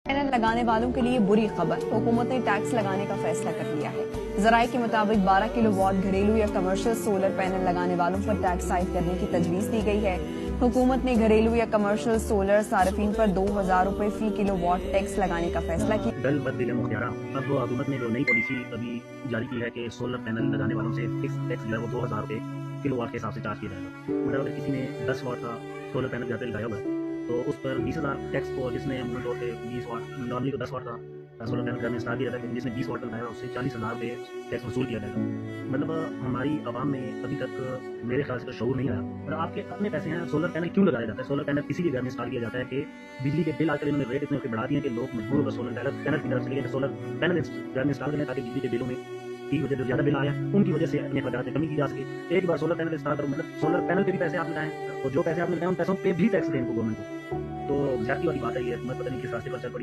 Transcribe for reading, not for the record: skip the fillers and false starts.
Panel लगाने वालों के लिए बुरी खबर, हुकूमत ने टैक्स लगाने का फैसला कर लिया है। जराये के मुताबिक 12 किलोवाट घरेलू या कमर्शियल सोलर पैनल लगाने वालों पर टैक्स आयद करने की तजवीज दी गई है। हुकूमत ने घरेलू या कमर्शियल सोलर सार्फिन पर 2000 रुपए फी किलोवाट टैक्स लगाने का फैसला किया। दल बददिल मुख्तियारा, अब हुकूमत ने जो नई पॉलिसी अभी जारी की है कि सोलर पैनल लगाने वालों से फिक्स टैक्स जो है वो 2000 रुपये किलोवाट के हिसाब से चार्ज किया जाएगा। मतलब अगर किसी ने 10 वाट का सोलर पैनल घर पे लगाया हुआ है तो उस पर 20,000 टैक्स को, जिसने अमूमन तौर पर 20 वाट, नॉर्मली तो 10 वाट का सोलर पैनल घर में स्टार्ट किया जाता है, जिसने 20 वाट का लगाया उससे 40,000 रुपये टैक्स वसूल किया जाएगा। मतलब हमारी आवाम में अभी तक मेरे ख्याल से तो शऊर नहीं आया। और आपके अपने पैसे हैं, सोलर पैनल क्यों लगाया जाता है? सोलर पैनल किसी के घर में इंस्टॉल किया जाता है कि बिजली के बिल आजकल इन्होंने रेट इतने बढ़ा दिए कि लोग मजबूर होकर सोलर पैनल की तरफ चले गए, सोलर पैनल घर में इंस्टॉल करें ताकि बिजली के बिलों में की वजह से ज़्यादा बिल आया, उनकी वजह से अपने खर्चात में कमी की जा सके। एक बार सोलर पैनल इंस्टॉल करो, मतलब सोलर पैनल पे भी पैसे आप लगाएं और जो पैसे आपने लगाए उन पैसों पे भी टैक्स दें गवर्नमेंट को। तो ज्यादा वाली बात है ये, मैं पता नहीं किस रास्ते पर चल पड़ी।